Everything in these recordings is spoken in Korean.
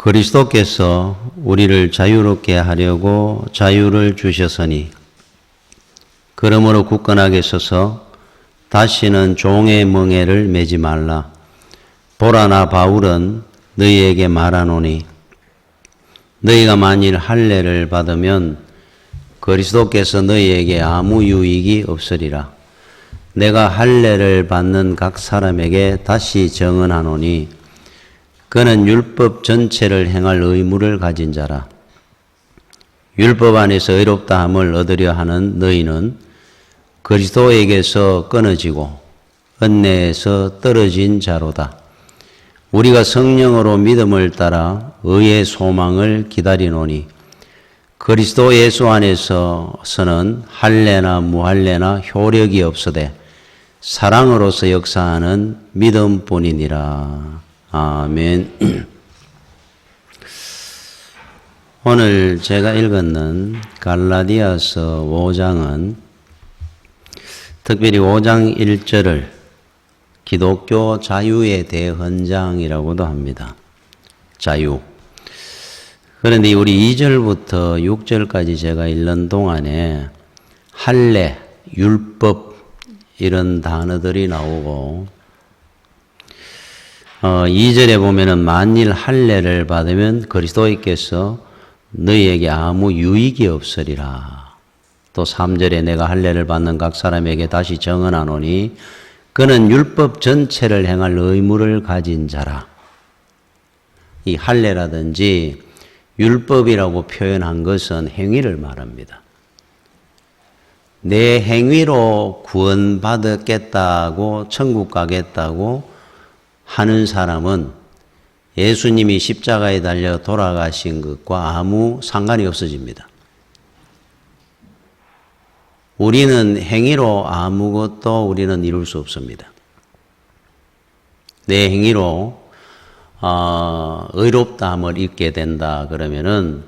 그리스도께서 우리를 자유롭게 하려고 자유를 주셨으니 그러므로 굳건하게 서서 다시는 종의 멍에를 매지 말라. 보라, 나 바울은 너희에게 말하노니 너희가 만일 할례를 받으면 그리스도께서 너희에게 아무 유익이 없으리라. 내가 할례를 받는 각 사람에게 다시 정언하노니 그는 율법 전체를 행할 의무를 가진 자라. 율법 안에서 의롭다함을 얻으려 하는 너희는 그리스도에게서 끊어지고 은혜에서 떨어진 자로다. 우리가 성령으로 믿음을 따라 의의 소망을 기다리노니 그리스도 예수 안에서는 할례나 무할례나 효력이 없으되 사랑으로서 역사하는 믿음뿐이니라. 아멘. 오늘 제가 읽었는 갈라디아서 5장은 특별히 5장 1절을 기독교 자유의 대헌장이라고도 합니다. 자유. 그런데 우리 2절부터 6절까지 제가 읽는 동안에 할례, 율법 이런 단어들이 나오고 2절에 보면은 만일 할례를 받으면 그리스도께서 너희에게 아무 유익이 없으리라. 또 3절에 내가 할례를 받는 각 사람에게 다시 정언하노니 그는 율법 전체를 행할 의무를 가진 자라. 이 할례라든지 율법이라고 표현한 것은 행위를 말합니다. 내 행위로 구원받았겠다고 천국 가겠다고 하는 사람은 예수님이 십자가에 달려 돌아가신 것과 아무 상관이 없어집니다. 우리는 행위로 아무것도 우리는 이룰 수 없습니다. 내 행위로 의롭다함을 입게 된다 그러면은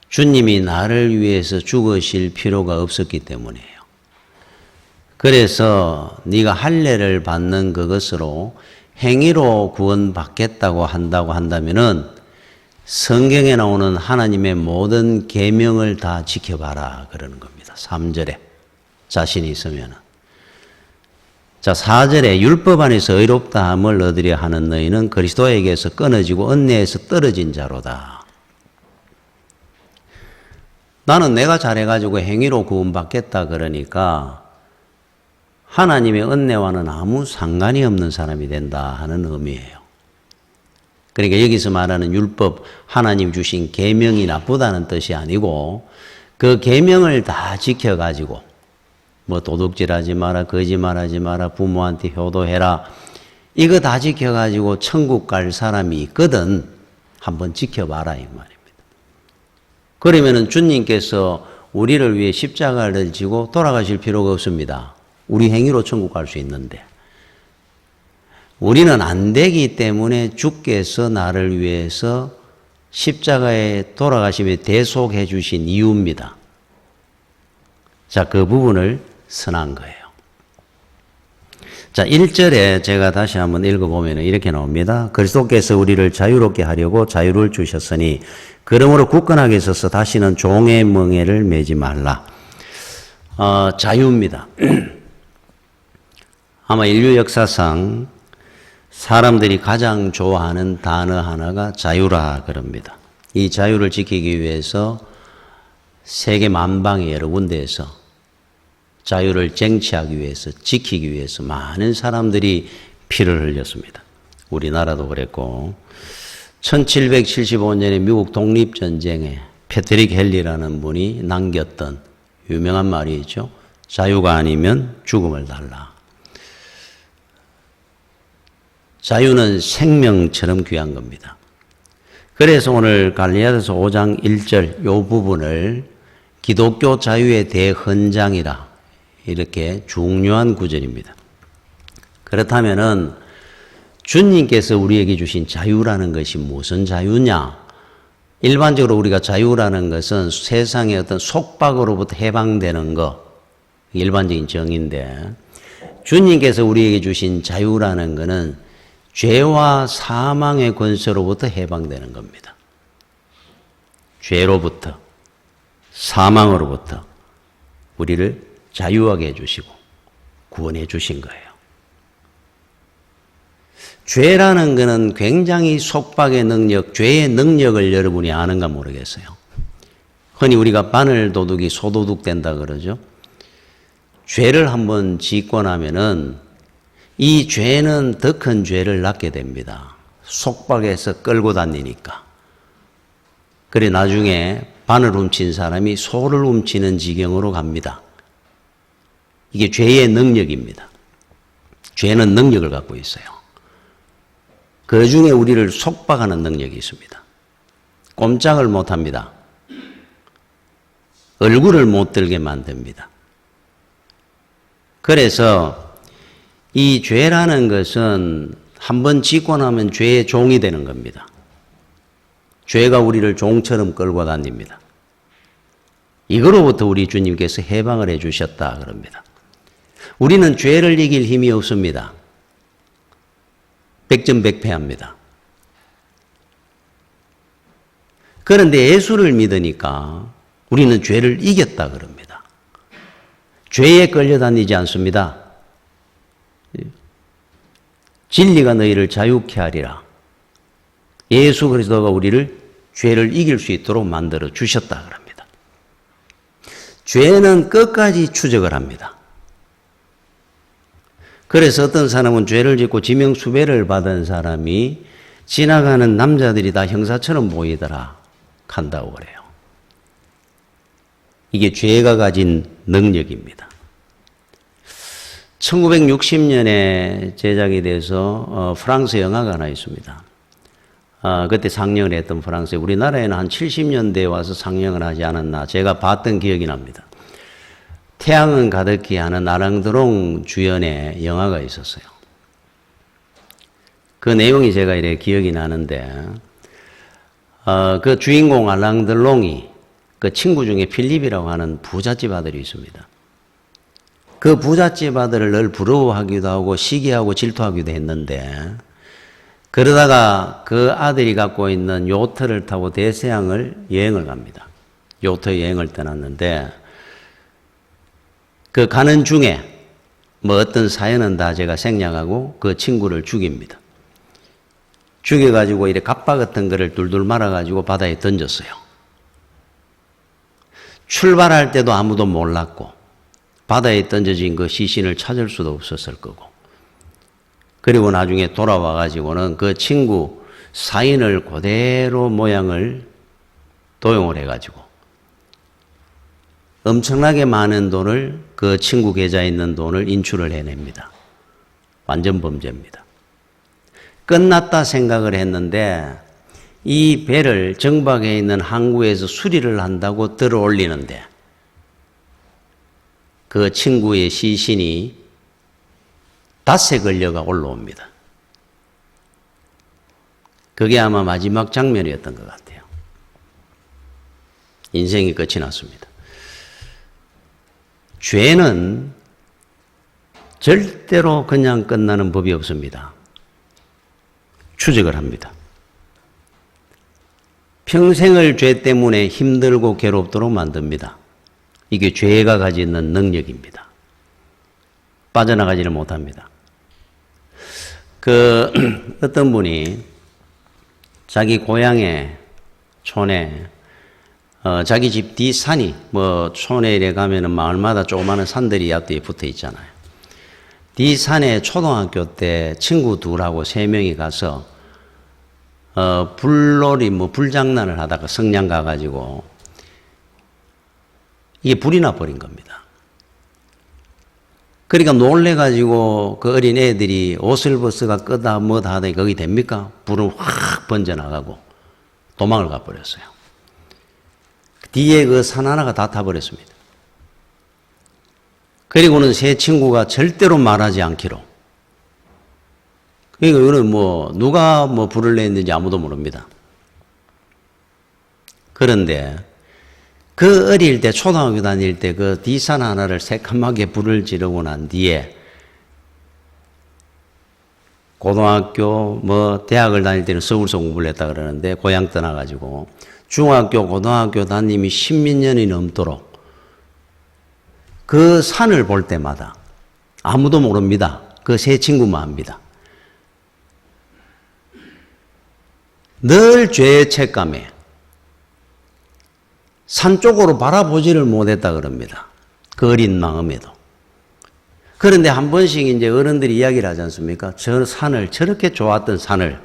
주님이 나를 위해서 죽으실 필요가 없었기 때문이에요. 그래서 네가 할례를 받는 그것으로 행위로 구원받겠다고 한다면은 성경에 나오는 하나님의 모든 계명을 다 지켜봐라 그러는 겁니다. 3절에 자신이 있으면은. 자, 4절에 율법 안에서 의롭다함을 얻으려 하는 너희는 그리스도에게서 끊어지고 은혜에서 떨어진 자로다. 나는 내가 잘해가지고 행위로 구원받겠다 그러니까 하나님의 은혜와는 아무 상관이 없는 사람이 된다 하는 의미예요. 그러니까 여기서 말하는 율법, 하나님 주신 계명이 나쁘다는 뜻이 아니고 그 계명을 다 지켜가지고 뭐 도둑질하지 마라, 거짓말하지 마라, 부모한테 효도해라 이거 다 지켜가지고 천국 갈 사람이 있거든 한번 지켜봐라 이 말입니다. 그러면은 주님께서 우리를 위해 십자가를 지고 돌아가실 필요가 없습니다. 우리 행위로 천국 갈 수 있는데 우리는 안 되기 때문에 주께서 나를 위해서 십자가에 돌아가심에 대속해 주신 이유입니다. 자, 그 부분을 선한 거예요. 자, 1절에 제가 다시 한번 읽어보면 이렇게 나옵니다. 그리스도께서 우리를 자유롭게 하려고 자유를 주셨으니 그러므로 굳건하게 서서 다시는 종의 멍에를 매지 말라. 자유입니다. 아마 인류 역사상 사람들이 가장 좋아하는 단어 하나가 자유라 그럽니다. 이 자유를 지키기 위해서 세계 만방의 여러 군데에서 자유를 쟁취하기 위해서 지키기 위해서 많은 사람들이 피를 흘렸습니다. 우리나라도 그랬고 1775년에 미국 독립전쟁에 패트릭 헨리라는 분이 남겼던 유명한 말이 있죠. 자유가 아니면 죽음을 달라. 자유는 생명처럼 귀한 겁니다. 그래서 오늘 갈라디아서 5장 1절 이 부분을 기독교 자유의 대헌장이라 이렇게 중요한 구절입니다. 그렇다면은 주님께서 우리에게 주신 자유라는 것이 무슨 자유냐? 일반적으로 우리가 자유라는 것은 세상의 어떤 속박으로부터 해방되는 것, 일반적인 정의인데 주님께서 우리에게 주신 자유라는 것은 죄와 사망의 권세로부터 해방되는 겁니다. 죄로부터, 사망으로부터 우리를 자유하게 해주시고 구원해 주신 거예요. 죄라는 것은 굉장히 속박의 능력, 죄의 능력을 여러분이 아는가 모르겠어요. 흔히 우리가 바늘 도둑이 소도둑 된다 그러죠. 죄를 한번 짓고 나면은 이 죄는 더 큰 죄를 낳게 됩니다. 속박해서 끌고 다니니까. 그래 나중에 바늘 훔친 사람이 소를 훔치는 지경으로 갑니다. 이게 죄의 능력입니다. 죄는 능력을 갖고 있어요. 그 중에 우리를 속박하는 능력이 있습니다. 꼼짝을 못합니다. 얼굴을 못 들게 만듭니다. 그래서 이 죄라는 것은 한번 짓고 나면 죄의 종이 되는 겁니다. 죄가 우리를 종처럼 끌고 다닙니다. 이거로부터 우리 주님께서 해방을 해 주셨다 그럽니다. 우리는 죄를 이길 힘이 없습니다. 백전백패합니다. 그런데 예수를 믿으니까 우리는 죄를 이겼다 그럽니다. 죄에 끌려다니지 않습니다. 진리가 너희를 자유케 하리라. 예수 그리스도가 우리를 죄를 이길 수 있도록 만들어 주셨다 그럽니다. 죄는 끝까지 추적을 합니다. 그래서 어떤 사람은 죄를 짓고 지명수배를 받은 사람이 지나가는 남자들이 다 형사처럼 보이더라 한다고 그래요. 이게 죄가 가진 능력입니다. 1960년에 제작이 돼서 프랑스 영화가 하나 있습니다. 그때 상영을 했던 프랑스에 우리나라에는 한 70년대에 와서 상영을 하지 않았나 제가 봤던 기억이 납니다. 태양은 가득히 하는 아랑드롱 주연의 영화가 있었어요. 그 내용이 제가 이렇게 기억이 나는데 그 주인공 알랑드롱이 그 친구 중에 필립이라고 하는 부잣집 아들이 있습니다. 그 부잣집 아들을 늘 부러워하기도 하고 시기하고 질투하기도 했는데 그러다가 그 아들이 갖고 있는 요트를 타고 대서양을 여행을 갑니다. 요트 여행을 떠났는데 그 가는 중에 뭐 어떤 사연은 다 제가 생략하고 그 친구를 죽입니다. 죽여가지고 이렇게 갑바 같은 거를 둘둘 말아가지고 바다에 던졌어요. 출발할 때도 아무도 몰랐고 바다에 던져진 그 시신을 찾을 수도 없었을 거고 그리고 나중에 돌아와가지고는 그 친구 사인을 그대로 모양을 도용을 해가지고 엄청나게 많은 돈을 그 친구 계좌에 있는 돈을 인출을 해냅니다. 완전 범죄입니다. 끝났다 생각을 했는데 이 배를 정박해 있는 항구에서 수리를 한다고 들어 올리는데 그 친구의 시신이 닷새 걸려가 올라옵니다. 그게 아마 마지막 장면이었던 것 같아요. 인생이 끝이 났습니다. 죄는 절대로 그냥 끝나는 법이 없습니다. 추적을 합니다. 평생을 죄 때문에 힘들고 괴롭도록 만듭니다. 이게 죄가 가지는 능력입니다. 빠져나가지를 못합니다. 어떤 분이 자기 고향에, 촌에, 자기 집 뒤 산이, 촌에 이래 가면은 마을마다 조그마한 산들이 앞뒤에 붙어 있잖아요. 뒤 산에 초등학교 때 친구 둘하고 3명이 가서, 불놀이, 불장난을 하다가 성냥 가가지고, 이게 불이 나버린 겁니다. 그러니까 놀래가지고 그 어린 애들이 옷을 벗어가 끄다 뭐다 하더니 거기 됩니까? 불은 확 번져나가고 도망을 가버렸어요. 뒤에 그 산 하나가 다 타버렸습니다. 그리고는 세 친구가 절대로 말하지 않기로. 그러니까 이거는 누가 불을 냈는지 아무도 모릅니다. 그런데 그 어릴 때 초등학교 다닐 때 그 뒤산 하나를 새까맣게 불을 지르고 난 뒤에 고등학교, 대학을 다닐 때는 서울서 공부를 했다 그러는데, 고향 떠나가지고, 중학교, 고등학교 다님이 10몇 년이 넘도록 그 산을 볼 때마다 아무도 모릅니다. 그 세 친구만 합니다. 늘 죄의 책감에 산 쪽으로 바라보지를 못했다 그럽니다. 그 어린 마음에도. 그런데 한 번씩 이제 어른들이 이야기를 하지 않습니까? 저 산을, 저렇게 좋았던 산을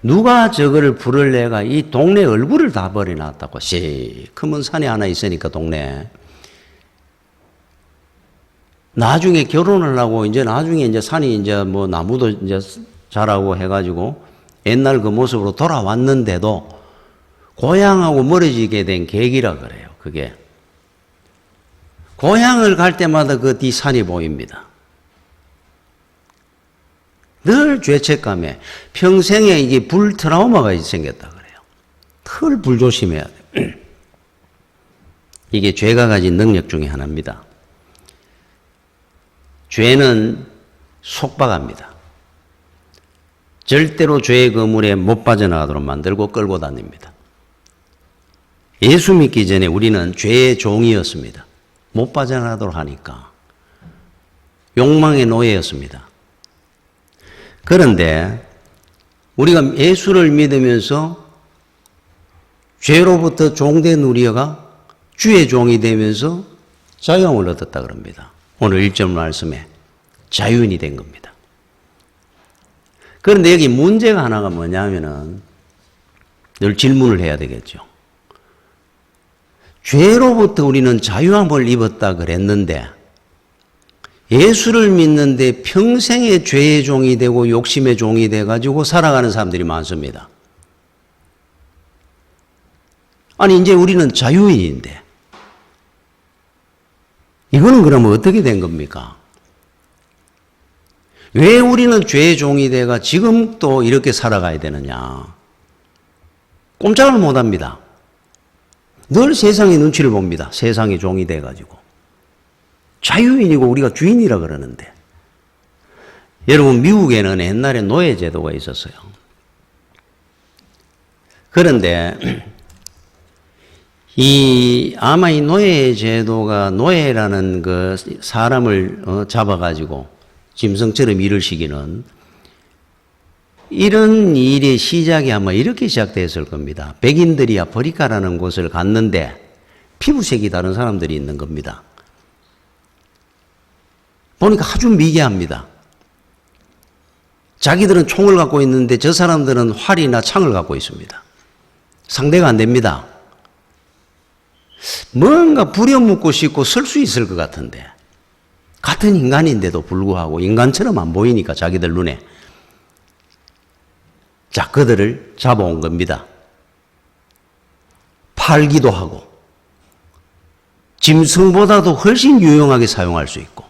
누가 저거를 불을 내가 이 동네 얼굴을 다 버려놨다고. 시커먼 산이 하나 있으니까 동네에. 나중에 결혼을 하고 이제 나중에 이제 산이 이제 나무도 이제 자라고 해가지고 옛날 그 모습으로 돌아왔는데도 고향하고 멀어지게 된 계기라 그래요. 그게. 고향을 갈 때마다 그 뒤 산이 보입니다. 늘 죄책감에 평생에 이게 불 트라우마가 생겼다 그래요. 늘 불조심해야 돼요. 이게 죄가 가진 능력 중에 하나입니다. 죄는 속박합니다. 절대로 죄의 그물에 못 빠져나가도록 만들고 끌고 다닙니다. 예수 믿기 전에 우리는 죄의 종이었습니다. 못 빠져나가도록 하니까. 욕망의 노예였습니다. 그런데 우리가 예수를 믿으면서 죄로부터 종된 우리가 주의 종이 되면서 자유함을 얻었다 그럽니다. 오늘 1절 말씀에 자유인이 된 겁니다. 그런데 여기 문제가 하나가 뭐냐면은 늘 질문을 해야 되겠죠. 죄로부터 우리는 자유함을 입었다 그랬는데 예수를 믿는데 평생의 죄의 종이 되고 욕심의 종이 돼가지고 살아가는 사람들이 많습니다. 아니 이제 우리는 자유인인데 이거는 그러면 어떻게 된 겁니까? 왜 우리는 죄의 종이 돼가 지금 또 이렇게 살아가야 되느냐? 꼼짝을 못합니다. 늘 세상의 눈치를 봅니다. 세상의 종이 돼가지고. 자유인이고 우리가 주인이라 그러는데. 여러분 미국에는 옛날에 노예제도가 있었어요. 그런데 아마 이 노예제도가 노예라는 그 사람을 잡아가지고 짐승처럼 일을 시키는 이런 일의 시작이 아마 이렇게 시작됐을 겁니다. 백인들이 아프리카라는 곳을 갔는데 피부색이 다른 사람들이 있는 겁니다. 보니까 아주 미개합니다. 자기들은 총을 갖고 있는데 저 사람들은 활이나 창을 갖고 있습니다. 상대가 안 됩니다. 뭔가 부려먹고 싶고 쓸 수 있을 것 같은데 같은 인간인데도 불구하고 인간처럼 안 보이니까 자기들 눈에 자, 그들을 잡아온 겁니다. 팔기도 하고 짐승보다도 훨씬 유용하게 사용할 수 있고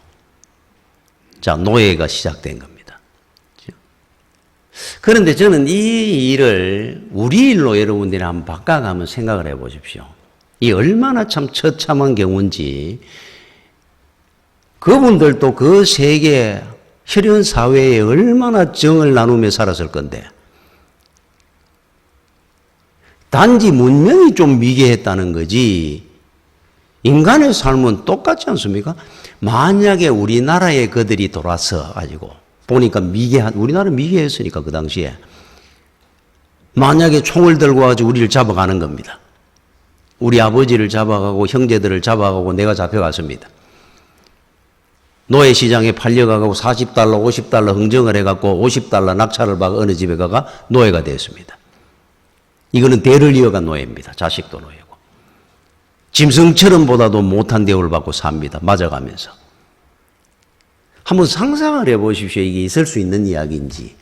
자, 노예가 시작된 겁니다. 그런데 저는 이 일을 우리 일로 여러분들이 한번 바꿔가면 생각을 해 보십시오. 이 얼마나 참 처참한 경우인지 그분들도 그 세계 혈연 사회에 얼마나 정을 나누며 살았을 건데 단지 문명이 좀 미개했다는 거지 인간의 삶은 똑같지 않습니까? 만약에 우리나라에 그들이 돌아서 가지고 보니까 우리나라 미개했으니까 그 당시에 만약에 총을 들고 가지고 우리를 잡아가는 겁니다. 우리 아버지를 잡아가고 형제들을 잡아가고 내가 잡혀갔습니다. 노예시장에 팔려가고 40달러, 50달러 흥정을 해갖고 50달러 낙찰을 받고 어느 집에 가가 노예가 되었습니다. 이거는 대를 이어간 노예입니다. 자식도 노예고. 짐승처럼 보다도 못한 대우를 받고 삽니다. 맞아가면서. 한번 상상을 해보십시오. 이게 있을 수 있는 이야기인지.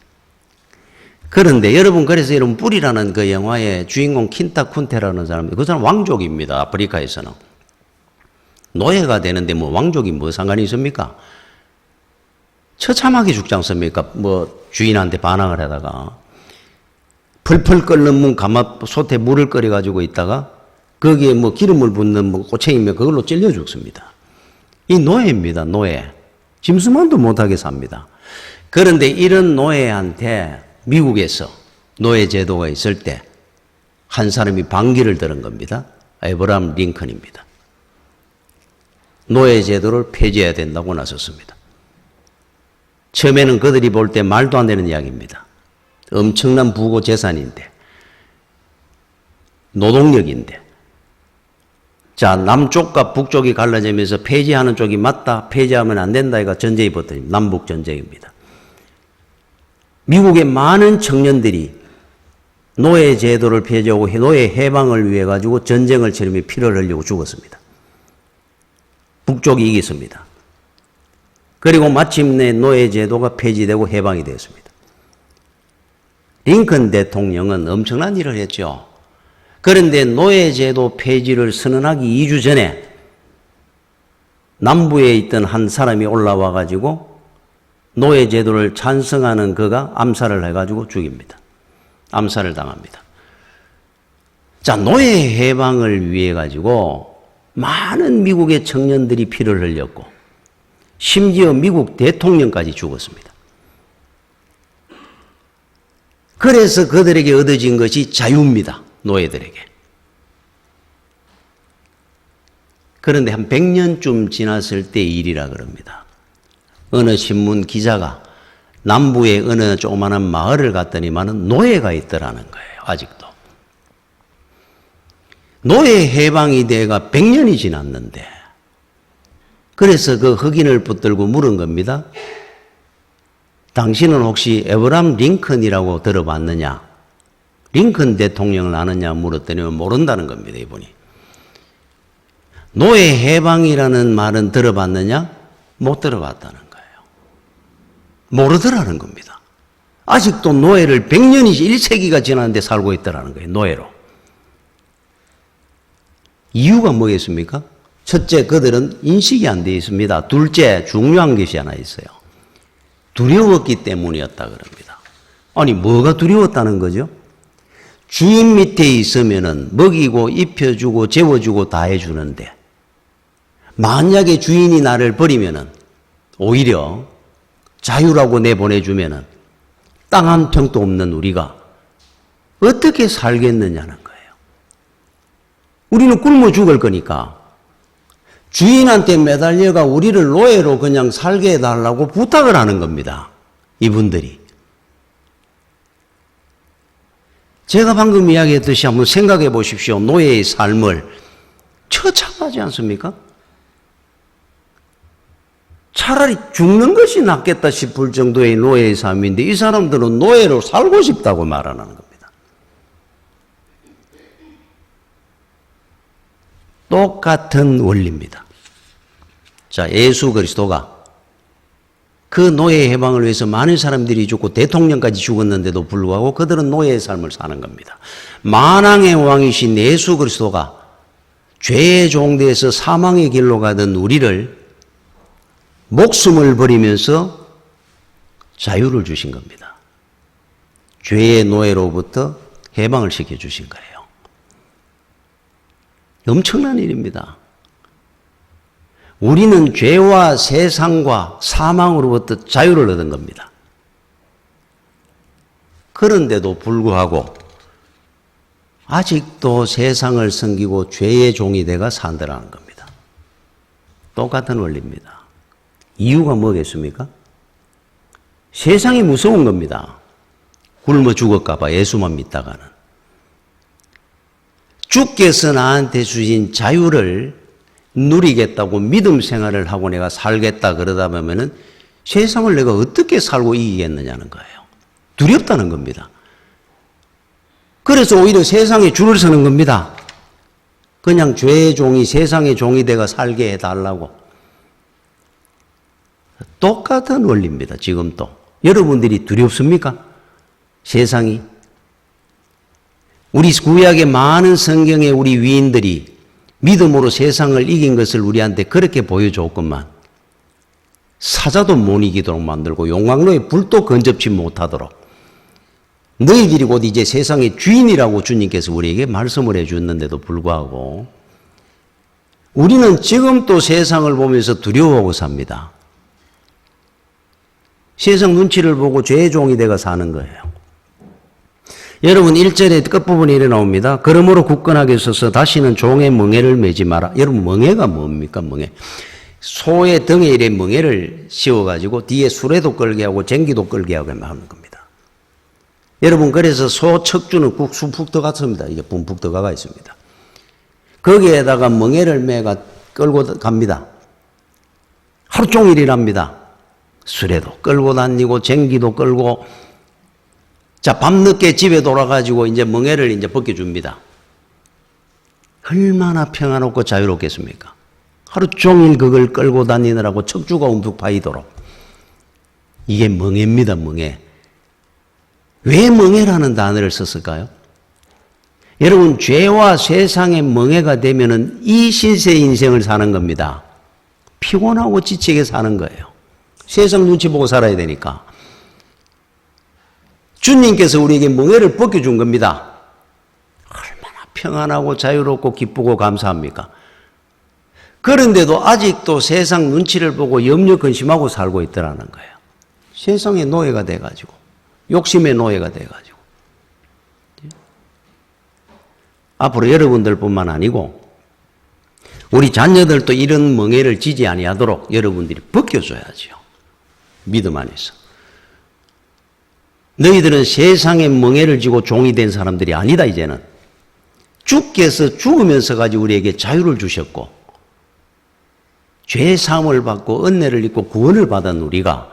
그런데 그래서 여러분 뿔이라는 그 영화의 주인공 킨타 쿤테라는 사람, 그 사람 왕족입니다. 아프리카에서는. 노예가 되는데 왕족이 뭐 상관이 있습니까? 처참하게 죽지 않습니까? 주인한테 반항을 하다가. 펄펄 끓는 문 가마솥에 물을 끓여가지고 있다가 거기에 기름을 붓는 꼬챙이면 그걸로 찔려 죽습니다. 이 노예입니다. 노예. 짐승만도 못하게 삽니다. 그런데 이런 노예한테 미국에서 노예 제도가 있을 때 한 사람이 반기를 들은 겁니다. 에브라함 링컨입니다. 노예 제도를 폐지해야 된다고 나섰습니다. 처음에는 그들이 볼 때 말도 안 되는 이야기입니다. 엄청난 부고 재산인데, 노동력인데, 자, 남쪽과 북쪽이 갈라지면서 폐지하는 쪽이 맞다, 폐지하면 안 된다, 이가 전쟁이 벌어집니다. 남북 전쟁입니다. 미국의 많은 청년들이 노예 제도를 폐지하고 노예 해방을 위해 가지고 전쟁을 치르며 피를 흘리고 죽었습니다. 북쪽이 이겼습니다. 그리고 마침내 노예 제도가 폐지되고 해방이 되었습니다. 링컨 대통령은 엄청난 일을 했죠. 그런데 노예 제도 폐지를 선언하기 2주 전에 남부에 있던 한 사람이 올라와 가지고 노예 제도를 찬성하는 그가 암살을 해가지고 죽입니다. 암살을 당합니다. 자, 노예 해방을 위해 가지고 많은 미국의 청년들이 피를 흘렸고 심지어 미국 대통령까지 죽었습니다. 그래서 그들에게 얻어진 것이 자유입니다. 노예들에게. 그런데 한 100년쯤 지났을 때 일이라 그럽니다. 어느 신문 기자가 남부의 어느 조그마한 마을을 갔더니만은 노예가 있더라는 거예요. 아직도. 노예 해방이 돼가 100년이 지났는데 그래서 그 흑인을 붙들고 물은 겁니다. 당신은 혹시 에브라함 링컨이라고 들어봤느냐? 링컨 대통령을 아느냐 물었더니 모른다는 겁니다. 이분이. 노예 해방이라는 말은 들어봤느냐? 못 들어봤다는 거예요. 모르더라는 겁니다. 아직도 노예를 100년이 1세기가 지났는데 살고 있더라는 거예요. 노예로. 이유가 뭐겠습니까? 첫째, 그들은 인식이 안 되어 있습니다. 둘째, 중요한 것이 하나 있어요. 두려웠기 때문이었다 그럽니다. 아니, 뭐가 두려웠다는 거죠? 주인 밑에 있으면은 먹이고 입혀주고 재워주고 다 해주는데 만약에 주인이 나를 버리면은 오히려 자유라고 내보내주면은 땅 한 평도 없는 우리가 어떻게 살겠느냐는 거예요. 우리는 굶어 죽을 거니까 주인한테 매달려가 우리를 노예로 그냥 살게 해달라고 부탁을 하는 겁니다. 이분들이. 제가 방금 이야기했듯이 한번 생각해 보십시오. 노예의 삶을 처참하지 않습니까? 차라리 죽는 것이 낫겠다 싶을 정도의 노예의 삶인데 이 사람들은 노예로 살고 싶다고 말하는 겁니다. 똑같은 원리입니다. 자, 예수 그리스도가 그 노예 해방을 위해서 많은 사람들이 죽고 대통령까지 죽었는데도 불구하고 그들은 노예의 삶을 사는 겁니다. 만왕의 왕이신 예수 그리스도가 죄의 종대에서 사망의 길로 가던 우리를 목숨을 버리면서 자유를 주신 겁니다. 죄의 노예로부터 해방을 시켜주신 거예요. 엄청난 일입니다. 우리는 죄와 세상과 사망으로부터 자유를 얻은 겁니다. 그런데도 불구하고 아직도 세상을 섬기고 죄의 종이 돼가 산다라는 겁니다. 똑같은 원리입니다. 이유가 뭐겠습니까? 세상이 무서운 겁니다. 굶어 죽을까 봐 예수만 믿다가는. 주께서 나한테 주신 자유를 누리겠다고 믿음 생활을 하고 내가 살겠다 그러다 보면은 세상을 내가 어떻게 살고 이기겠느냐는 거예요. 두렵다는 겁니다. 그래서 오히려 세상에 줄을 서는 겁니다. 그냥 죄의 종이 세상의 종이 돼가 살게 해달라고. 똑같은 원리입니다. 지금도. 여러분들이 두렵습니까? 세상이. 우리 구약의 많은 성경의 우리 위인들이 믿음으로 세상을 이긴 것을 우리한테 그렇게 보여줬건만 사자도 못 이기도록 만들고 용광로에 불도 건접지 못하도록 너희들이 곧 이제 세상의 주인이라고 주님께서 우리에게 말씀을 해주었는데도 불구하고 우리는 지금 또 세상을 보면서 두려워하고 삽니다. 세상 눈치를 보고 죄의 종이 되어 사는 거예요. 여러분 1절의 끝부분에 이래 나옵니다. 그러므로 굳건하게 서서 다시는 종의 멍에를 매지 마라. 여러분 멍에가 뭡니까? 멍에. 소의 등에 이래 멍에를 씌워가지고 뒤에 수레도 끌게 하고 쟁기도 끌게 하고 하는 겁니다. 여러분 그래서 소 척추는 푹 들어갔습니다. 이게 붐푹 들어가 있습니다. 거기에다가 멍에를 매가 끌고 갑니다. 하루 종일 일합니다. 수레도 끌고 다니고 쟁기도 끌고 자 밤늦게 집에 돌아가지고 이제 멍에를 이제 벗겨줍니다. 얼마나 평안하고 자유롭겠습니까? 하루 종일 그걸 끌고 다니느라고 척추가 움푹 파이도록. 이게 멍에입니다. 멍에. 왜 멍에라는 단어를 썼을까요? 여러분 죄와 세상의 멍에가 되면은 이 신세의 인생을 사는 겁니다. 피곤하고 지치게 사는 거예요. 세상 눈치 보고 살아야 되니까. 주님께서 우리에게 멍에를 벗겨준 겁니다. 얼마나 평안하고 자유롭고 기쁘고 감사합니까? 그런데도 아직도 세상 눈치를 보고 염려 근심하고 살고 있더라는 거예요. 세상의 노예가 돼가지고 욕심의 노예가 돼가지고 앞으로 여러분들뿐만 아니고 우리 자녀들도 이런 멍에를 지지 아니하도록 여러분들이 벗겨줘야죠. 믿음 안에서. 너희들은 세상의 멍에를 지고 종이 된 사람들이 아니다 이제는. 주께서 죽으면서 가지고 우리에게 자유를 주셨고 죄 사함을 받고 은혜를 입고 구원을 받은 우리가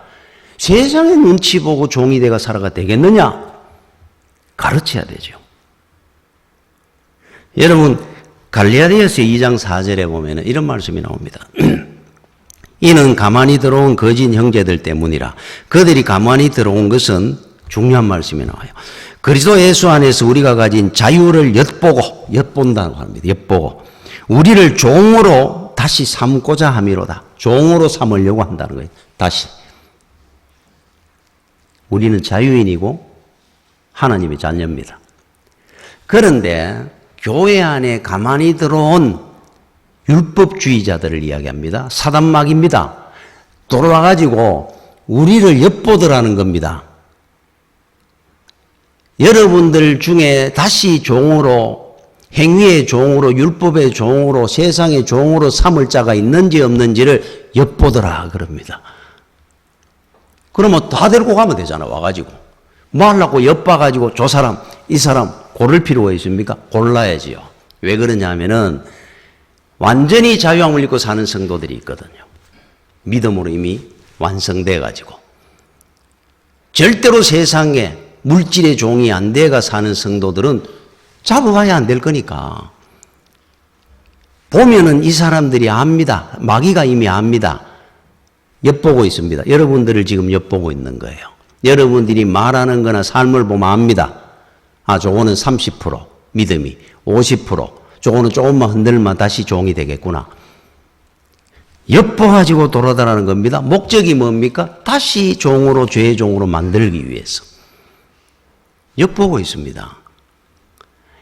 세상의 눈치 보고 종이 되가 살아가 되겠느냐? 가르쳐야 되죠. 여러분 갈라디아서 2장 4절에 보면 이런 말씀이 나옵니다. 이는 가만히 들어온 거짓 형제들 때문이라. 그들이 가만히 들어온 것은 중요한 말씀이 나와요. 그리스도 예수 안에서 우리가 가진 자유를 엿본다고 합니다. 엿보고 우리를 종으로 다시 삼고자 함이로다. 종으로 삼으려고 한다는 거예요. 다시. 우리는 자유인이고 하나님의 자녀입니다. 그런데 교회 안에 가만히 들어온 율법주의자들을 이야기합니다. 사단막입니다. 돌아와가지고 우리를 엿보더라는 겁니다. 여러분들 중에 다시 종으로, 행위의 종으로, 율법의 종으로, 세상의 종으로 삼을 자가 있는지 없는지를 엿보더라 그럽니다. 그러면 다 데리고 가면 되잖아. 와가지고 뭐 하려고 엿봐가지고 저 사람 이 사람 고를 필요가 있습니까? 골라야지요. 왜 그러냐 하면은 완전히 자유함을 입고 사는 성도들이 있거든요. 믿음으로 이미 완성돼 가지고 절대로 세상에 물질의 종이 안 돼가 사는 성도들은 잡아가야 안 될 거니까. 보면은 이 사람들이 압니다. 마귀가 이미 압니다. 엿보고 있습니다. 여러분들을 지금 엿보고 있는 거예요. 여러분들이 말하는 거나 삶을 보면 압니다. 아, 저거는 30% 믿음이, 50% 저거는 조금만 흔들면 다시 종이 되겠구나. 엿보가지고 돌아다니는 겁니다. 목적이 뭡니까? 다시 종으로, 죄의 종으로 만들기 위해서. 엿보고 있습니다.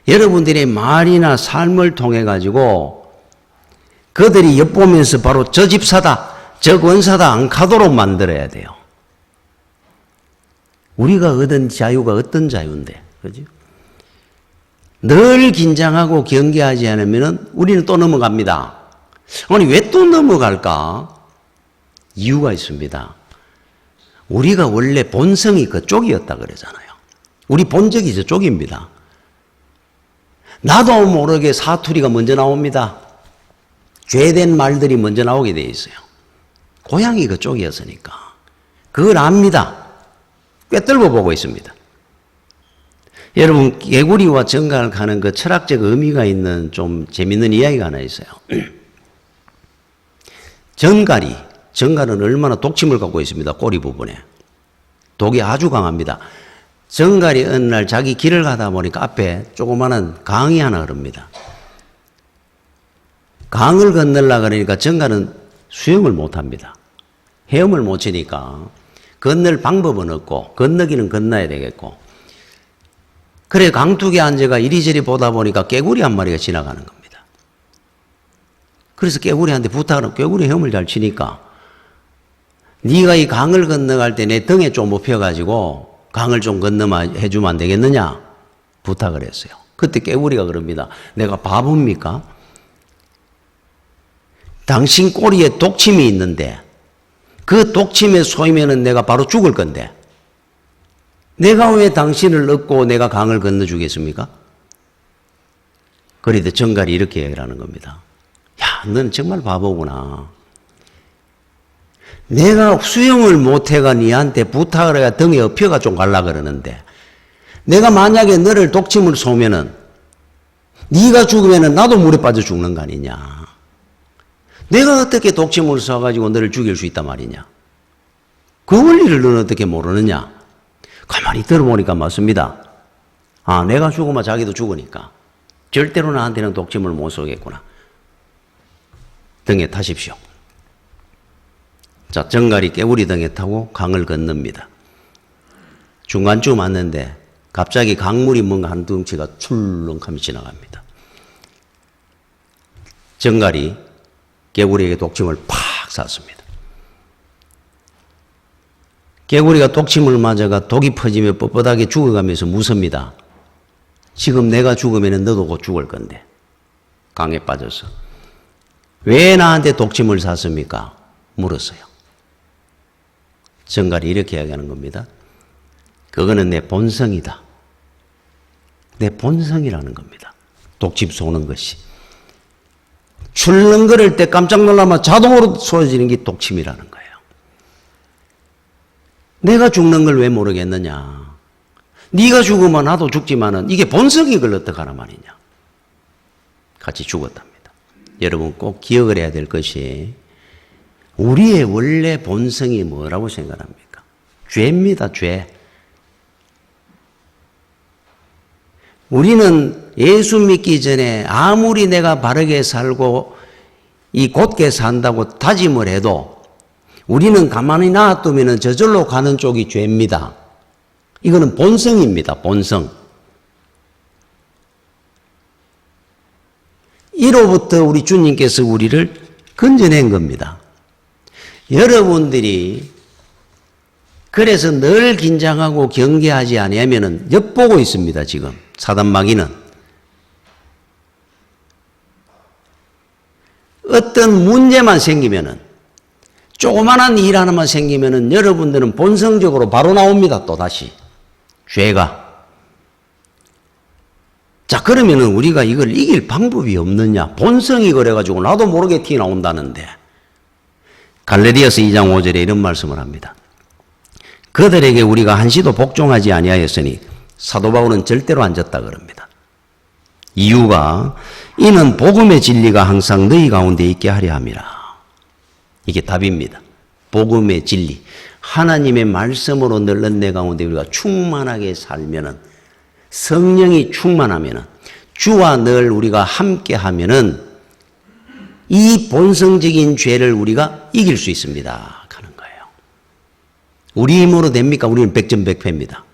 여러분들의 말이나 삶을 통해 가지고 그들이 엿보면서 바로 저 집사다, 저 권사다 안 가도록 만들어야 돼요. 우리가 얻은 자유가 어떤 자유인데, 그죠? 늘 긴장하고 경계하지 않으면 우리는 또 넘어갑니다. 아니, 왜 또 넘어갈까? 이유가 있습니다. 우리가 원래 본성이 그쪽이었다 그러잖아요. 우리 본적이 저쪽입니다. 나도 모르게 사투리가 먼저 나옵니다. 죄된 말들이 먼저 나오게 돼 있어요. 고향이 그쪽이었으니까. 그걸 압니다. 꿰뚫고 보고 있습니다. 여러분, 개구리와 정갈을 가는 그 철학적 의미가 있는 좀 재밌는 이야기가 하나 있어요. 정갈은 얼마나 독침을 갖고 있습니다. 꼬리 부분에. 독이 아주 강합니다. 정갈이 어느 날 자기 길을 가다 보니까 앞에 조그마한 강이 하나 흐릅니다. 강을 건너려고 그러니까 정갈은 수영을 못합니다. 헤엄을 못 치니까 건널 방법은 없고 건너기는 건너야 되겠고 그래 강둑에 앉아가 이리저리 보다 보니까 깨구리 한 마리가 지나가는 겁니다. 그래서 깨구리한테 부탁을 하고 깨구리 헤엄을 잘 치니까 네가 이 강을 건너갈 때 내 등에 좀 업혀가지고 강을 좀 건너해주면 안 되겠느냐? 부탁을 했어요. 그때 깨구리가 그럽니다. 내가 바보입니까? 당신 꼬리에 독침이 있는데 그 독침에 쏘이면은 내가 바로 죽을 건데 내가 왜 당신을 얻고 내가 강을 건너주겠습니까? 그래도 정갈이 이렇게 얘기를 하는 겁니다. 야, 너는 정말 바보구나. 내가 수영을 못해가 니한테 부탁을 해가 등에 업혀가 좀 갈라 그러는데 내가 만약에 너를 독침을 쏘면은 네가 죽으면은 나도 물에 빠져 죽는 거 아니냐. 내가 어떻게 독침을 쏴가지고 너를 죽일 수 있단 말이냐. 그 원리를 너는 어떻게 모르느냐. 가만히 들어보니까 맞습니다. 아, 내가 죽으면 자기도 죽으니까 절대로 나한테는 독침을 못 쏘겠구나. 등에 타십시오. 자, 정갈이 깨구리 등에 타고 강을 건넙니다. 중간쯤 왔는데 갑자기 강물이 뭔가 한 덩치가 출렁하며 지나갑니다. 정갈이 깨구리에게 독침을 팍 쐈습니다. 깨구리가 독침을 맞아가 독이 퍼지며 뻣뻣하게 죽어가면서 무섭니다. 지금 내가 죽으면 너도 곧 죽을 건데 강에 빠져서 왜 나한테 독침을 쐈습니까? 물었어요. 정갈이 이렇게 이야기하는 겁니다. 그거는 내 본성이다. 내 본성이라는 겁니다. 독침 쏘는 것이. 출렁거릴 때 깜짝 놀라면 자동으로 쏘여지는 게 독침이라는 거예요. 내가 죽는 걸 왜 모르겠느냐. 네가 죽으면 나도 죽지만은 이게 본성이 그걸 어떡하란 말이냐. 같이 죽었답니다. 여러분 꼭 기억을 해야 될 것이 우리의 원래 본성이 뭐라고 생각합니까? 죄입니다. 죄. 우리는 예수 믿기 전에 아무리 내가 바르게 살고 이 곧게 산다고 다짐을 해도 우리는 가만히 놔두면 저절로 가는 쪽이 죄입니다. 이거는 본성입니다. 본성. 이로부터 우리 주님께서 우리를 건져낸 겁니다. 여러분들이 그래서 늘 긴장하고 경계하지 아니하면은 엿보고 있습니다. 지금 사단마귀는 어떤 문제만 생기면은 조그만한 일 하나만 생기면은 여러분들은 본성적으로 바로 나옵니다. 또 다시 죄가. 자, 그러면은 우리가 이걸 이길 방법이 없느냐? 본성이 그래가지고 나도 모르게 티 나온다는데 갈라디아서 2장 5절에 이런 말씀을 합니다. 그들에게 우리가 한시도 복종하지 아니하였으니 사도 바울은 절대로 안 졌다 그럽니다. 이유가 이는 복음의 진리가 항상 너희 가운데 있게 하려 함이라. 이게 답입니다. 복음의 진리. 하나님의 말씀으로 늘 은혜 가운데 우리가 충만하게 살면은 성령이 충만하면은 주와 늘 우리가 함께 하면은 이 본성적인 죄를 우리가 이길 수 있습니다. 하는 거예요. 우리 힘으로 됩니까? 우리는 백전백패입니다.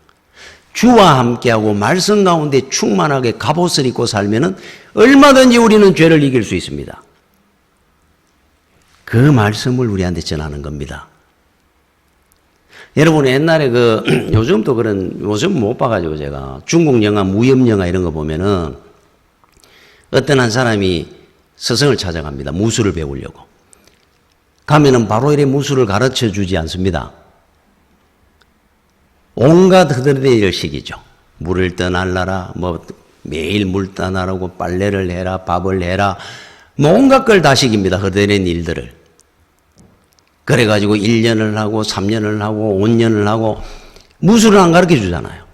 주와 함께하고 말씀 가운데 충만하게 갑옷을 입고 살면은 얼마든지 우리는 죄를 이길 수 있습니다. 그 말씀을 우리한테 전하는 겁니다. 여러분 옛날에 요즘도 요즘 못 봐가지고 제가 중국 영화, 무협 영화 이런 거 보면은 어떤 한 사람이 스승을 찾아갑니다. 무술을 배우려고. 가면은 바로 이래 무술을 가르쳐 주지 않습니다. 온갖 흐드러리를 시키죠. 물을 떠날라라, 매일 물 떠나라고 빨래를 해라, 밥을 해라, 온갖 걸 다 시킵니다. 흐드러린 일들을. 그래가지고 1년을 하고 3년을 하고 5년을 하고 무술을 안 가르쳐 주잖아요.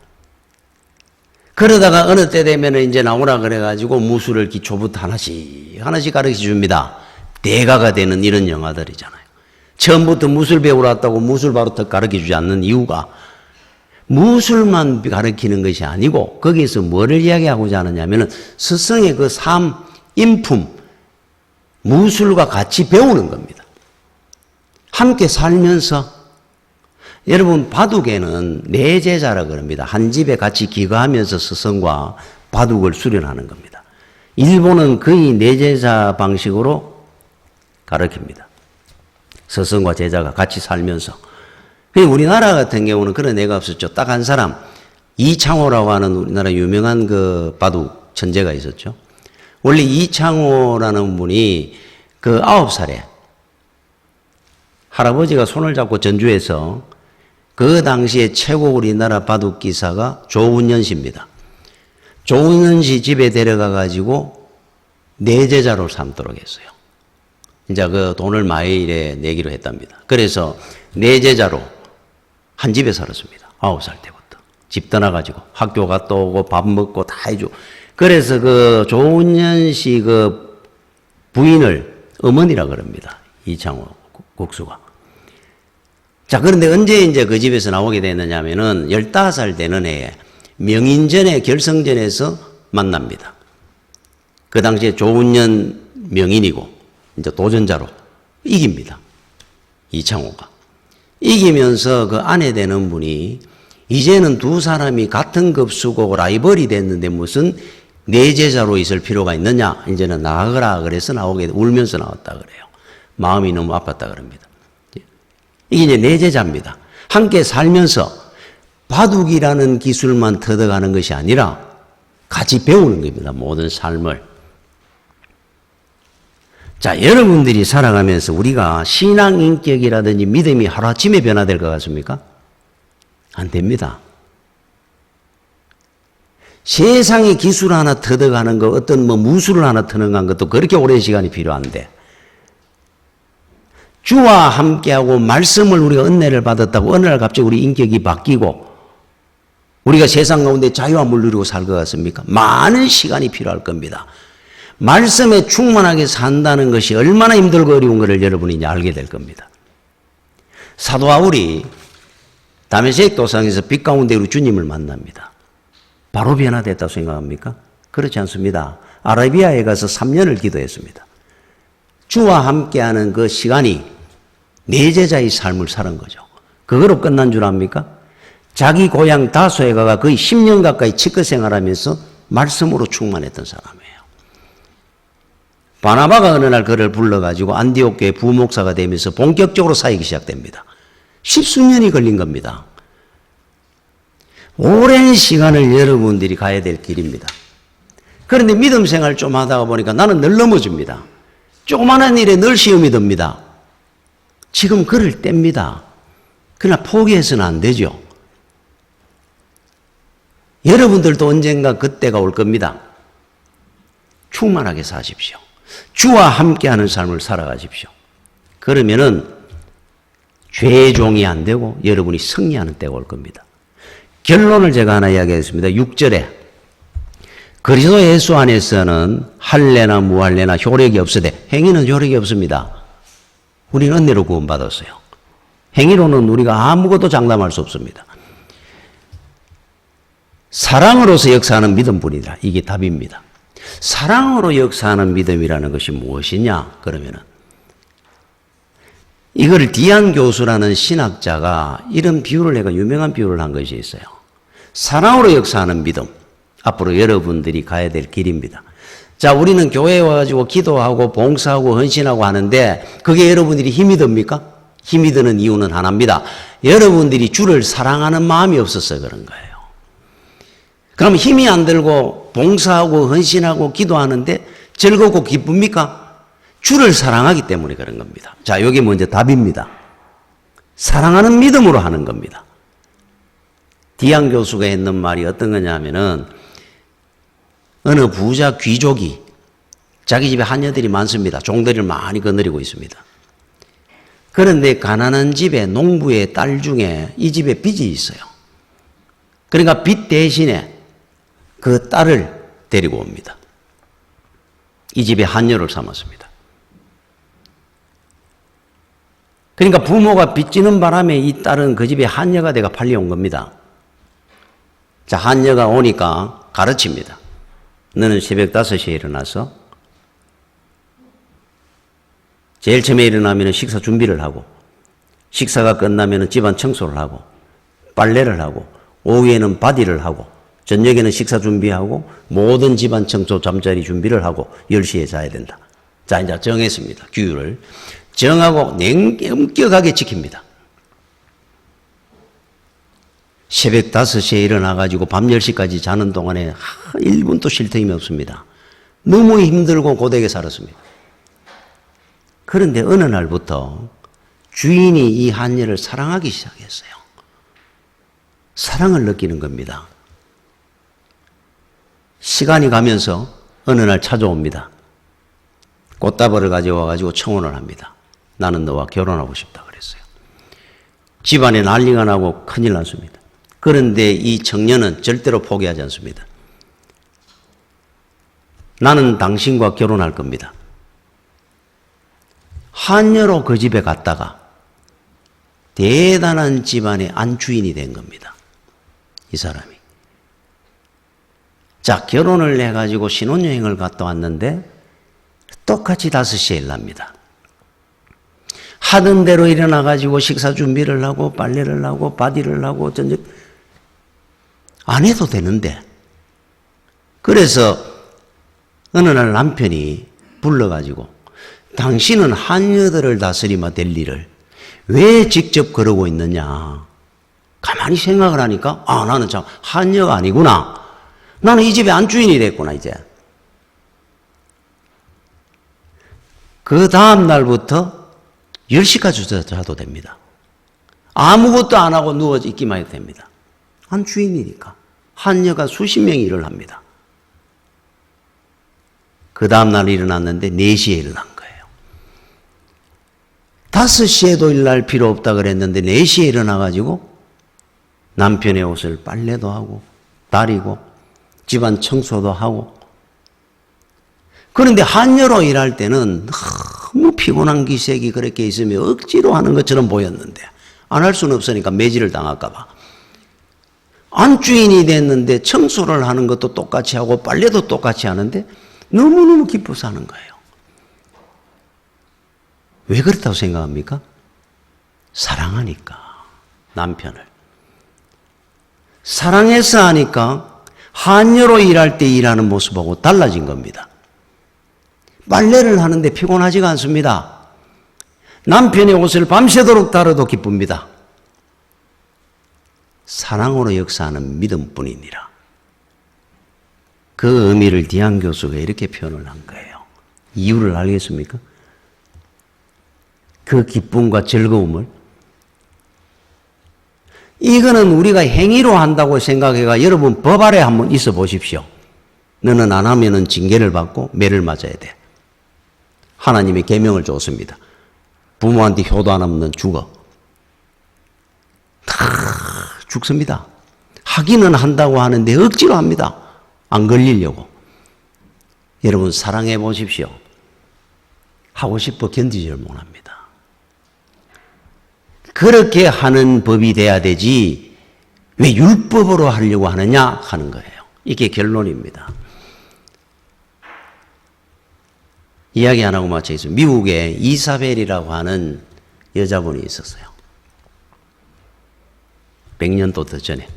그러다가 어느 때 되면 이제 나오라 그래가지고 무술을 기초부터 하나씩 가르쳐 줍니다. 대가가 되는 이런 영화들이잖아요. 처음부터 무술 배우러 왔다고 무술 바로 더 가르쳐 주지 않는 이유가 무술만 가르치는 것이 아니고 거기에서 뭐를 이야기하고자 하느냐면은 스승의 그 삶, 인품, 무술과 같이 배우는 겁니다. 함께 살면서 여러분 바둑에는 네 제자라 그럽니다. 한 집에 같이 기거하면서 스승과 바둑을 수련하는 겁니다. 일본은 거의 네 제자 방식으로 가르칩니다. 스승과 제자가 같이 살면서. 우리나라 같은 경우는 그런 애가 없었죠. 딱 한 사람, 이창호라고 하는 우리나라 유명한 그 바둑 천재가 있었죠. 원래 이창호라는 분이 그 9살에 할아버지가 손을 잡고 전주에서 그 당시에 최고 우리나라 바둑 기사가 조훈현 씨입니다. 조훈현 씨 집에 데려가 가지고 내 제자로 삼도록 했어요. 이제 그 돈을 마일에 내기로 했답니다. 그래서 내 제자로 한 집에 살았습니다. 9살 때부터. 집 떠나가지고 학교 갔다 오고 밥 먹고 다 해주고. 그래서 그 조훈현 씨 그 부인을 어머니라 그럽니다. 이창호 국수가. 자, 그런데 언제 이제 그 집에서 나오게 됐느냐 하면은 15살 되는 해에 명인전의 결성전에서 만납니다. 그 당시에 조훈현 명인이고 이제 도전자로 이깁니다. 이창호가. 이기면서 그 아내 되는 분이 이제는 두 사람이 같은 급수고 라이벌이 됐는데 무슨 내 제자로 있을 필요가 있느냐? 이제는 나가라 그래서 나오게 울면서 나왔다 그래요. 마음이 너무 아팠다 그럽니다. 이게 이제 내 제자입니다. 함께 살면서 바둑이라는 기술만 터득하는 것이 아니라 같이 배우는 겁니다. 모든 삶을. 자, 여러분들이 살아가면서 우리가 신앙 인격이라든지 믿음이 하루아침에 변화될 것 같습니까? 안 됩니다. 세상의 기술 하나 터득하는 거, 어떤 뭐 무술을 하나 터득한 것도 그렇게 오랜 시간이 필요한데, 주와 함께하고 말씀을 우리가 은혜를 받았다고 어느 날 갑자기 우리 인격이 바뀌고 우리가 세상 가운데 자유와 물누리고 살 것 같습니까? 많은 시간이 필요할 겁니다. 말씀에 충만하게 산다는 것이 얼마나 힘들고 어려운 것을 여러분이 이제 알게 될 겁니다. 사도 바울이 다메섹 도상에서 빛 가운데 우리 주님을 만납니다. 바로 변화됐다고 생각합니까? 그렇지 않습니다. 아라비아에 가서 3년을 기도했습니다. 주와 함께하는 그 시간이 내 제자의 삶을 사는 거죠. 그거로 끝난 줄 압니까? 자기 고향 다소에 가가 거의 10년 가까이 치과 생활하면서 말씀으로 충만했던 사람이에요. 바나바가 어느 날 그를 불러가지고 안디옥 교회 부목사가 되면서 본격적으로 사역이 시작됩니다. 10수년이 걸린 겁니다. 오랜 시간을 여러분들이 가야 될 길입니다. 그런데 믿음 생활 좀 하다가 보니까 나는 늘 넘어집니다. 조그마한 일에 늘 시험이 듭니다. 지금 그럴 때입니다. 그러나 포기해서는 안 되죠. 여러분들도 언젠가 그때가 올 겁니다. 충만하게 사십시오. 주와 함께하는 삶을 살아가십시오. 그러면은 죄의 종이 안 되고 여러분이 승리하는 때가 올 겁니다. 결론을 제가 하나 이야기하겠습니다. 6절에 그리스도 예수 안에서는 할례나 무할례나 효력이 없으되 행위는 효력이 없습니다. 우리는 은혜로 구원받았어요. 행위로는 우리가 아무것도 장담할 수 없습니다. 사랑으로서 역사하는 믿음뿐이다. 이게 답입니다. 사랑으로 역사하는 믿음이라는 것이 무엇이냐? 그러면은 이거를 디안 교수라는 신학자가 이런 비유를 해가 유명한 비유를 한 것이 있어요. 사랑으로 역사하는 믿음. 앞으로 여러분들이 가야 될 길입니다. 자, 우리는 교회에 와가지고 기도하고 봉사하고 헌신하고 하는데 그게 여러분들이 힘이 듭니까? 힘이 드는 이유는 하나입니다. 여러분들이 주를 사랑하는 마음이 없어서 그런 거예요. 그럼 힘이 안 들고 봉사하고 헌신하고 기도하는데 즐겁고 기쁩니까? 주를 사랑하기 때문에 그런 겁니다. 자, 여기 먼저 답입니다. 사랑하는 믿음으로 하는 겁니다. 디안 교수가 했는 말이 어떤 거냐 하면은 어느 부자 귀족이 자기 집에 하녀들이 많습니다. 종들이를 많이 거느리고 있습니다. 그런데 가난한 집에 농부의 딸 중에 이 집에 빚이 있어요. 그러니까 빚 대신에 그 딸을 데리고 옵니다. 이 집에 하녀를 삼았습니다. 그러니까 부모가 빚지는 바람에 이 딸은 그 집에 하녀가 돼가 팔려온 겁니다. 자, 하녀가 오니까 가르칩니다. 너는 새벽 5시에 일어나서 제일 처음에 일어나면 식사 준비를 하고 식사가 끝나면 집안 청소를 하고 빨래를 하고 오후에는 바디를 하고 저녁에는 식사 준비하고 모든 집안 청소 잠자리 준비를 하고 10시에 자야 된다. 자, 이제 정했습니다. 규율을. 정하고 엄격하게 지킵니다. 새벽 5시에 일어나가지고 밤 10시까지 자는 동안에 1분도 쉴 틈이 없습니다. 너무 힘들고 고되게 살았습니다. 그런데 어느 날부터 주인이 이 한여를 사랑하기 시작했어요. 사랑을 느끼는 겁니다. 시간이 가면서 어느 날 찾아옵니다. 꽃다발을 가져와가지고 청혼을 합니다. 나는 너와 결혼하고 싶다 그랬어요. 집안에 난리가 나고 큰일 났습니다. 그런데 이 청년은 절대로 포기하지 않습니다. 나는 당신과 결혼할 겁니다. 한여로 그 집에 갔다가 대단한 집안의 안주인이 된 겁니다. 이 사람이. 자, 결혼을 해가지고 신혼여행을 갔다 왔는데 똑같이 5시에 일납니다. 하던 대로 일어나가지고 식사 준비를 하고 빨래를 하고 바디를 하고 전적 안 해도 되는데, 그래서 어느 날 남편이 불러가지고 당신은 한여들을 다스리며 될 일을 왜 직접 그러고 있느냐. 가만히 생각을 하니까 나는 참 한여가 아니구나. 나는 이 집의 안주인이 됐구나 이제. 그 다음 날부터 10시까지 자도 됩니다. 아무것도 안 하고 누워 있기만 해도 됩니다. 안주인이니까. 한여가 수십 명이 일을 합니다. 그 다음날 일어났는데 4시에 일어난 거예요. 5시에도 일날 필요 없다 그랬는데 4시에 일어나가지고 남편의 옷을 빨래도 하고 다리고 집안 청소도 하고. 그런데 한여로 일할 때는 너무 피곤한 기색이 그렇게 있으면 억지로 하는 것처럼 보였는데 안 할 수는 없으니까 매질을 당할까 봐. 안주인이 됐는데 청소를 하는 것도 똑같이 하고 빨래도 똑같이 하는데 너무너무 기뻐서 하는 거예요. 왜 그렇다고 생각합니까? 사랑하니까. 남편을. 사랑해서 하니까 한여로 일할 때 일하는 모습하고 달라진 겁니다. 빨래를 하는데 피곤하지가 않습니다. 남편의 옷을 밤새도록 다뤄도 기쁩니다. 사랑으로 역사하는 믿음뿐이니라. 그 의미를 디안 교수가 이렇게 표현을 한 거예요. 이유를 알겠습니까? 그 기쁨과 즐거움을. 이거는 우리가 행위로 한다고 생각해가 여러분 법 아래 한번 있어 보십시오. 너는 안 하면은 징계를 받고 매를 맞아야 돼. 하나님의 계명을 줬습니다. 부모한테 효도 안 하면 넌 죽어. 다 죽습니다. 하기는 한다고 하는데 억지로 합니다. 안 걸리려고. 여러분 사랑해 보십시오. 하고 싶어 견디지를 못합니다. 그렇게 하는 법이 돼야 되지 왜 율법으로 하려고 하느냐 하는 거예요. 이게 결론입니다. 이야기 안 하고 마치겠습니다. 미국에 이사벨이라고 하는 여자분이 있었어요. 100년도 더 전에.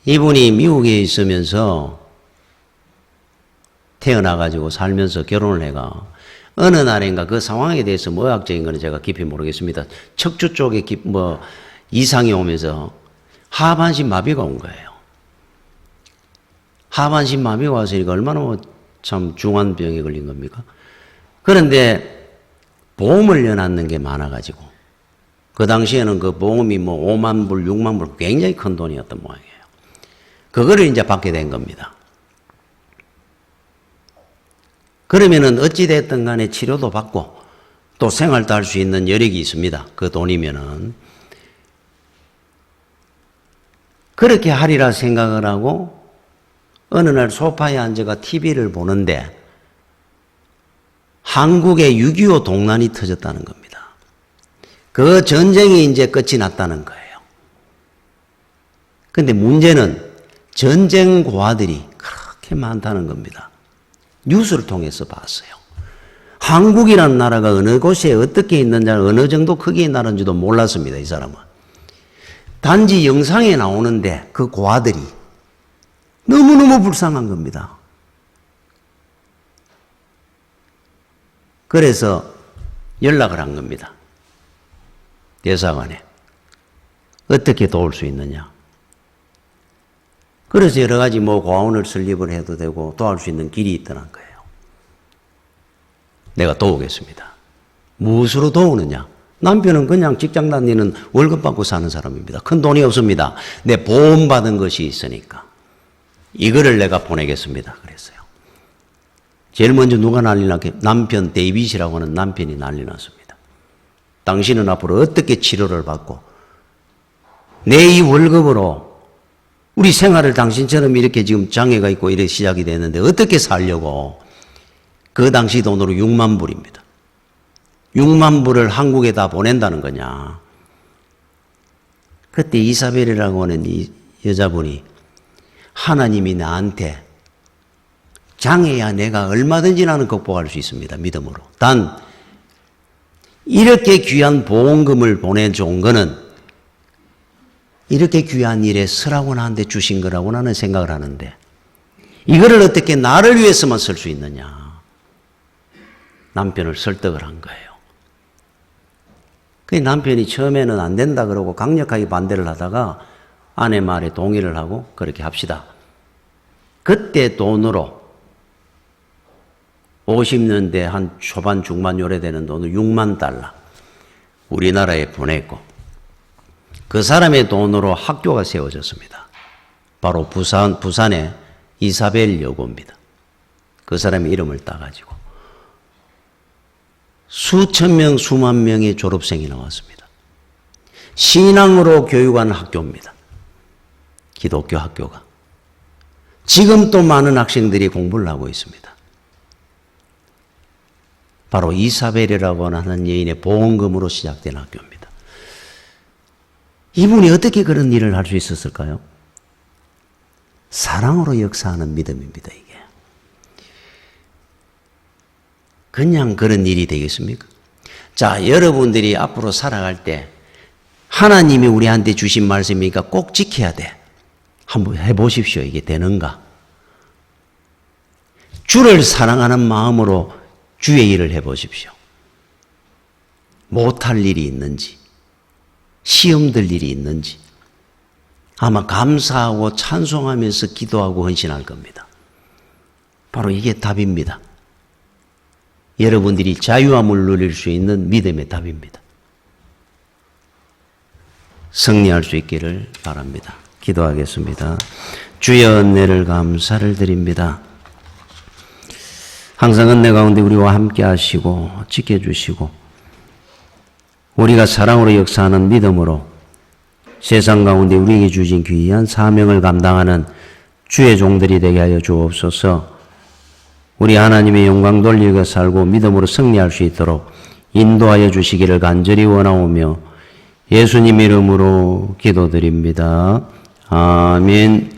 이분이 미국에 있으면서 태어나가지고 살면서 결혼을 해가 어느 날인가 그 상황에 대해서 뭐 의학적인 거는 제가 깊이 모르겠습니다. 척추 쪽에 이상이 오면서 하반신 마비가 온 거예요. 하반신 마비가 와서 얼마나 참 중한 병에 걸린 겁니까? 그런데 보험을 내놨는 게 많아가지고 그 당시에는 그 보험이 5만 불, 6만 불 굉장히 큰 돈이었던 모양이에요. 그거를 이제 받게 된 겁니다. 그러면은 어찌됐든 간에 치료도 받고 또 생활도 할 수 있는 여력이 있습니다. 그 돈이면은. 그렇게 하리라 생각을 하고 어느 날 소파에 앉아가 TV를 보는데 한국에 6.25 동란이 터졌다는 겁니다. 그 전쟁이 이제 끝이 났다는 거예요. 근데 문제는 전쟁 고아들이 그렇게 많다는 겁니다. 뉴스를 통해서 봤어요. 한국이라는 나라가 어느 곳에 어떻게 있는지 어느 정도 크기의 나라인지도 몰랐습니다. 이 사람은. 단지 영상에 나오는데 그 고아들이 너무너무 불쌍한 겁니다. 그래서 연락을 한 겁니다. 대사관에. 어떻게 도울 수 있느냐. 그래서 여러 가지 고아원을 설립을 해도 되고 도울 수 있는 길이 있더란 거예요. 내가 도우겠습니다. 무엇으로 도우느냐? 남편은 그냥 직장 다니는 월급 받고 사는 사람입니다. 큰 돈이 없습니다. 내 보험 받은 것이 있으니까. 이거를 내가 보내겠습니다. 그랬어요. 제일 먼저 누가 난리 났게? 남편 데이빗이라고 하는 남편이 난리 났습니다. 당신은 앞으로 어떻게 치료를 받고 내 이 월급으로 우리 생활을 당신처럼 이렇게 지금 장애가 있고 이렇게 시작이 됐는데 어떻게 살려고? 그 당시 돈으로 6만 불입니다. 6만 불을 한국에 다 보낸다는 거냐. 그때 이사벨이라고 하는 이 여자분이 하나님이 나한테 장애야 내가 얼마든지 나는 극복할 수 있습니다. 믿음으로. 단 이렇게 귀한 보험금을 보내준 거는 이렇게 귀한 일에 쓰라고 나한테 주신 거라고 나는 생각을 하는데 이거를 어떻게 나를 위해서만 쓸 수 있느냐. 남편을 설득을 한 거예요. 그 남편이 처음에는 안 된다 그러고 강력하게 반대를 하다가 아내 말에 동의를 하고 그렇게 합시다. 그때 돈으로 50년대 한 초반 중반 요래 되는 돈을 6만 달러 우리나라에 보냈고 그 사람의 돈으로 학교가 세워졌습니다. 바로 부산의 이사벨 여고입니다. 그 사람의 이름을 따가지고 수천 명, 수만 명의 졸업생이 나왔습니다. 신앙으로 교육한 학교입니다. 기독교 학교가. 지금 또 많은 학생들이 공부를 하고 있습니다. 바로 이사벨이라고 하는 여인의 보험금으로 시작된 학교입니다. 이분이 어떻게 그런 일을 할 수 있었을까요? 사랑으로 역사하는 믿음입니다, 이게. 그냥 그런 일이 되겠습니까? 자, 여러분들이 앞으로 살아갈 때 하나님이 우리한테 주신 말씀이니까 꼭 지켜야 돼. 한번 해보십시오. 이게 되는가? 주를 사랑하는 마음으로 주의 일을 해보십시오. 못할 일이 있는지, 시험 들 일이 있는지 아마 감사하고 찬송하면서 기도하고 헌신할 겁니다. 바로 이게 답입니다. 여러분들이 자유함을 누릴 수 있는 믿음의 답입니다. 승리할 수 있기를 바랍니다. 기도하겠습니다. 주의 은혜를 감사를 드립니다. 항상 은혜 가운데 우리와 함께 하시고 지켜주시고 우리가 사랑으로 역사하는 믿음으로 세상 가운데 우리에게 주신 귀한 사명을 감당하는 주의 종들이 되게 하여 주옵소서. 우리 하나님의 영광 돌리고 살고 믿음으로 승리할 수 있도록 인도하여 주시기를 간절히 원하오며 예수님 이름으로 기도드립니다. 아멘.